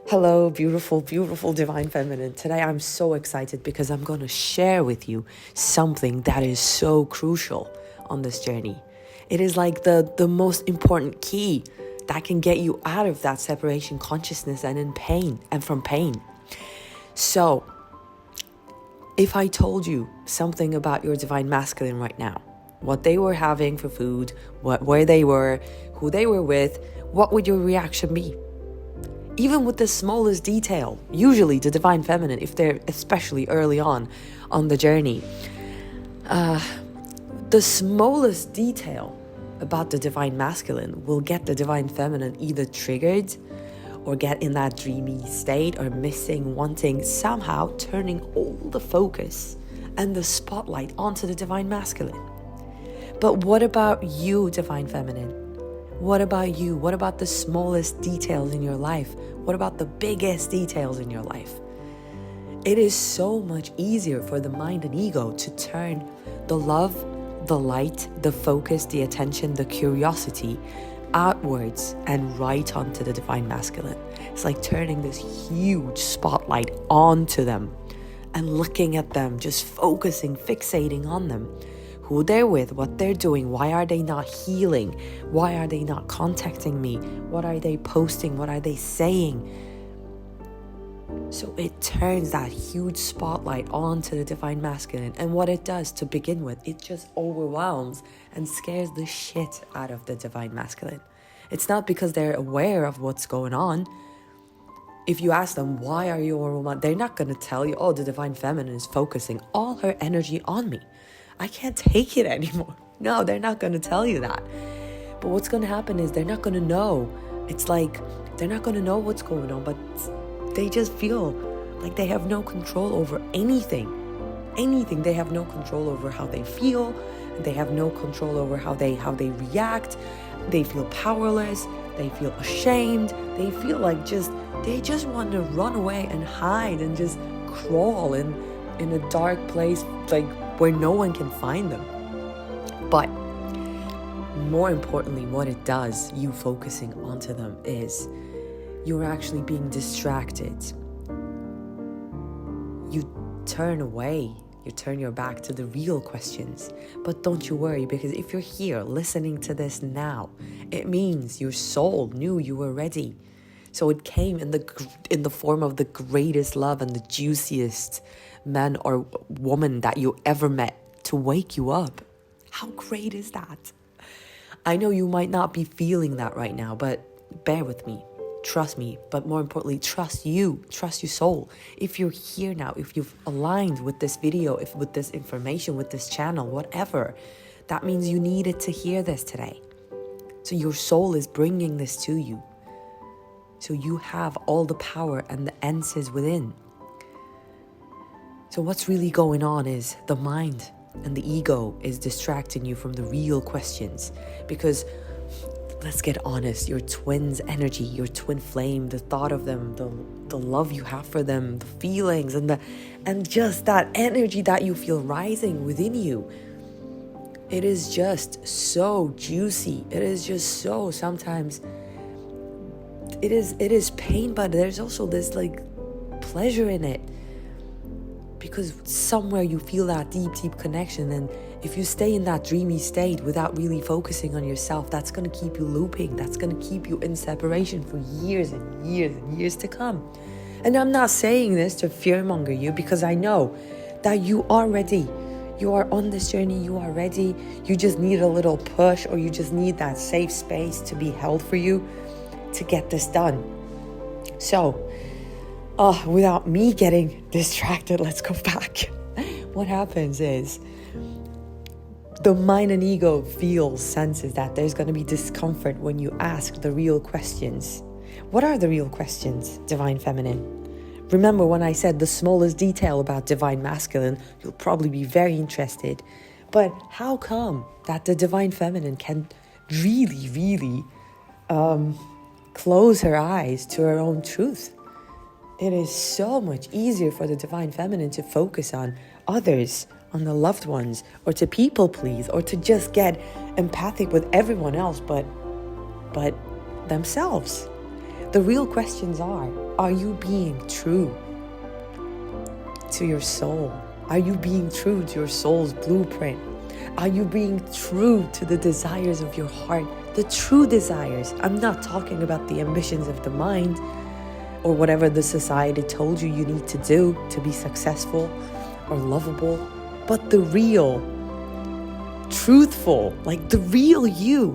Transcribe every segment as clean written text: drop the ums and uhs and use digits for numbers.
Hello, beautiful, beautiful divine feminine. Today I'm so excited because I'm going to share with you something that is so crucial on this journey. It is like the most important key that can get you out of that separation consciousness and in pain and from pain. So, if I told you something about your divine masculine right now, what they were having for food, where they were, who they were with, what would your reaction be? Even with the smallest detail, usually the divine feminine, if they're especially early on the journey, the smallest detail about the divine masculine will get the divine feminine either triggered or get in that dreamy state or missing, wanting, somehow turning all the focus and the spotlight onto the divine masculine. But what about you, divine feminine? What about you? What about the smallest details in your life? What about the biggest details in your life? It is so much easier for the mind and ego to turn the love, the light, the focus, the attention, the curiosity outwards and right onto the divine masculine. It's like turning this huge spotlight onto them and looking at them, just focusing, fixating on them. Who they're with, what they're doing, why are they not healing? Why are they not contacting me? What are they posting? What are they saying? So it turns that huge spotlight onto the divine masculine. And what it does to begin with, it just overwhelms and scares the shit out of the divine masculine. It's not because they're aware of what's going on. If you ask them, why are you overwhelmed? They're not going to tell you, oh, the divine feminine is focusing all her energy on me. I can't take it anymore. No, they're not going to tell you that. But what's going to happen is they're not going to know. It's like they're not going to know what's going on, but they just feel like they have no control over anything. Anything. They have no control over how they feel. They have no control over how they react. They feel powerless. They feel ashamed. They feel like they just want to run away and hide and just crawl in a dark place, like where no one can find them. But more importantly, what it does, you focusing onto them, is you're actually being distracted. You turn away. You turn your back to the real questions. But don't you worry, because if you're here listening to this now, it means your soul knew you were ready. So it came in the form of the greatest love and the juiciest man or woman that you ever met to wake you up. How great is that? I know you might not be feeling that right now, but bear with me. Trust me, but more importantly, trust you. Trust your soul. If you're here now, if you've aligned with this video, if with this information, with this channel, whatever, that means you needed to hear this today. So your soul is bringing this to you. So you have all the power and the answers within. So what's really going on is the mind and the ego is distracting you from the real questions. Because let's get honest, your twin's energy, your twin flame, the thought of them, the love you have for them, the feelings and just that energy that you feel rising within you. It is just so juicy. It is just so, sometimes it is pain, but there's also this like pleasure in it. Because somewhere you feel that deep connection, and if you stay in that dreamy state without really focusing on yourself, that's going to keep you looping. That's going to keep you in separation for years and years and years to come. And I'm not saying this to fearmonger you, because I know that you are ready. You are on this journey. You are ready. You just need a little push, or you just need that safe space to be held for you to get this done. So, without me getting distracted, let's go back. What happens is the mind and ego senses that there's going to be discomfort when you ask the real questions. What are the real questions, divine feminine? Remember when I said the smallest detail about divine masculine, you'll probably be very interested. But how come that the divine feminine can really close her eyes to her own truth? It is so much easier for the divine feminine to focus on others, on the loved ones, or to people please, or to just get empathic with everyone else but themselves. The real questions are you being true to your soul? Are you being true to your soul's blueprint? Are you being true to the desires of your heart? The true desires. I'm not talking about the ambitions of the mind or whatever the society told you need to do to be successful or lovable, but the real, truthful, like the real you.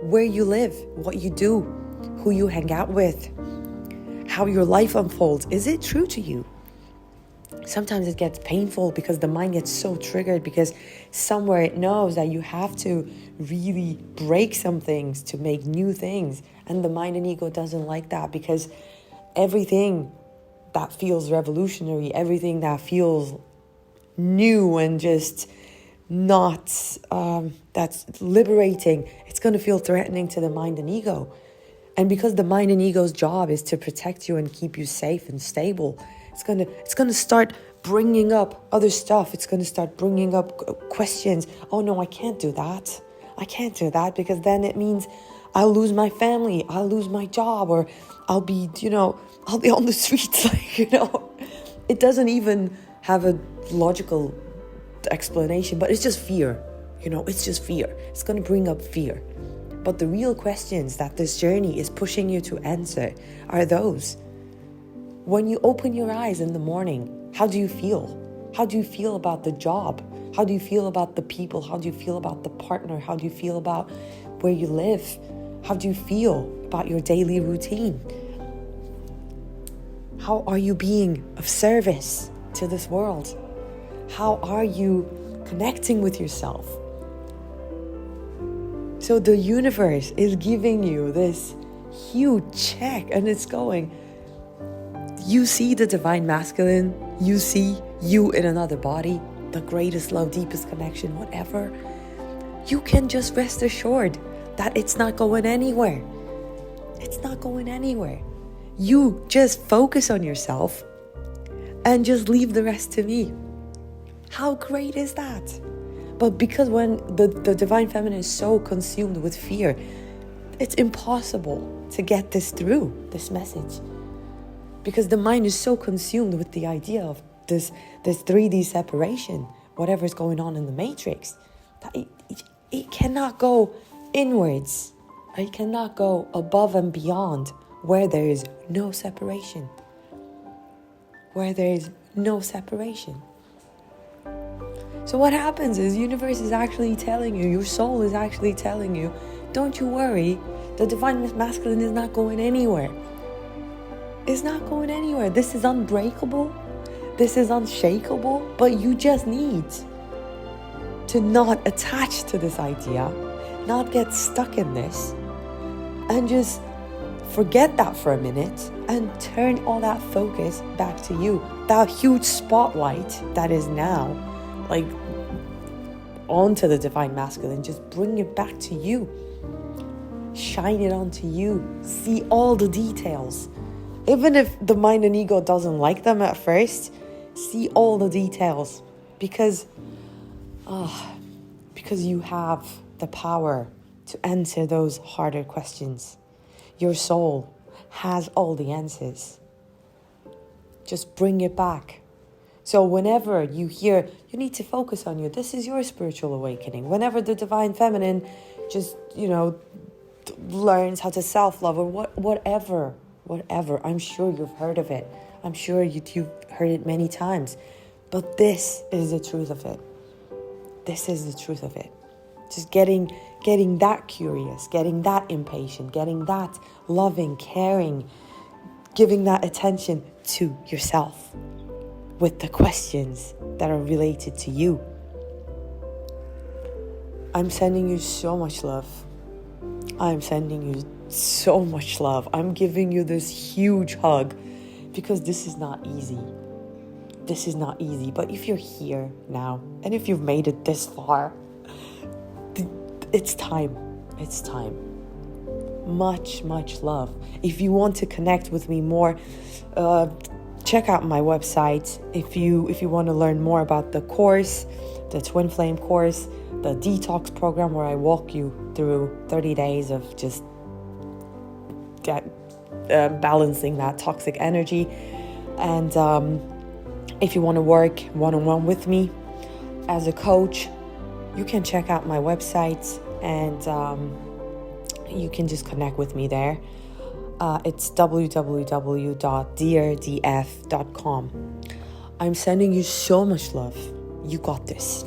Where you live, what you do, who you hang out with, how your life unfolds. Is it true to you? Sometimes it gets painful because the mind gets so triggered because somewhere it knows that you have to really break some things to make new things. And the mind and ego doesn't like that because everything that feels revolutionary, everything that feels new and just not, that's liberating, it's going to feel threatening to the mind and ego. And because the mind and ego's job is to protect you and keep you safe and stable, it's going to start bringing up other stuff. It's going to start bringing up questions. Oh no, I can't do that. I can't do that because then it means I'll lose my family, I'll lose my job, or I'll be on the streets. It doesn't even have a logical explanation, but it's just fear. It's just fear. It's going to bring up fear. But the real questions that this journey is pushing you to answer are those. When you open your eyes in the morning, how do you feel? How do you feel about the job? How do you feel about the people? How do you feel about the partner? How do you feel about where you live? How do you feel about your daily routine? How are you being of service to this world? How are you connecting with yourself? So the universe is giving you this huge check and it's going, you see the divine masculine, you see you in another body, the greatest love, deepest connection, whatever. You can just rest assured that it's not going anywhere. It's not going anywhere. You just focus on yourself and just leave the rest to me. How great is that? But because when the divine feminine is so consumed with fear, it's impossible to get this through, this message. Because the mind is so consumed with the idea of this 3D separation, whatever's going on in the matrix, that it cannot go inwards. It cannot go above and beyond where there is no separation. Where there is no separation. So what happens is, universe is actually telling you, your soul is actually telling you, don't you worry, the divine masculine is not going anywhere. It's not going anywhere. This is unbreakable. This is unshakable. But you just need to not attach to this idea, not get stuck in this, and just forget that for a minute and turn all that focus back to you. That huge spotlight that is now like onto the divine masculine, just bring it back to you. Shine it onto you. See all the details. Even if the mind and ego doesn't like them at first, see all the details. Because you have the power to answer those harder questions. Your soul has all the answers. Just bring it back. So whenever you hear, you need to focus on you. This is your spiritual awakening. Whenever the divine feminine just, learns how to self-love or whatever. I'm sure you've heard of it. I'm sure you've heard it many times. But this is the truth of it. This is the truth of it. Just getting that curious, getting that impatient, getting that loving, caring, giving that attention to yourself with the questions that are related to you. I'm sending you so much love. I'm sending you so much love. I'm giving you this huge hug because this is not easy. This is not easy. But if you're here now and if you've made it this far, it's time. It's time. Much, much love. If you want to connect with me more, check out my website. If you want to learn more about the course, the Twin Flame course, the detox program where I walk you through 30 days of just balancing that toxic energy. And if you want to work one-on-one with me as a coach, you can check out my website and you can just connect with me there. It's www.deardf.com. I'm sending you so much love. You got this.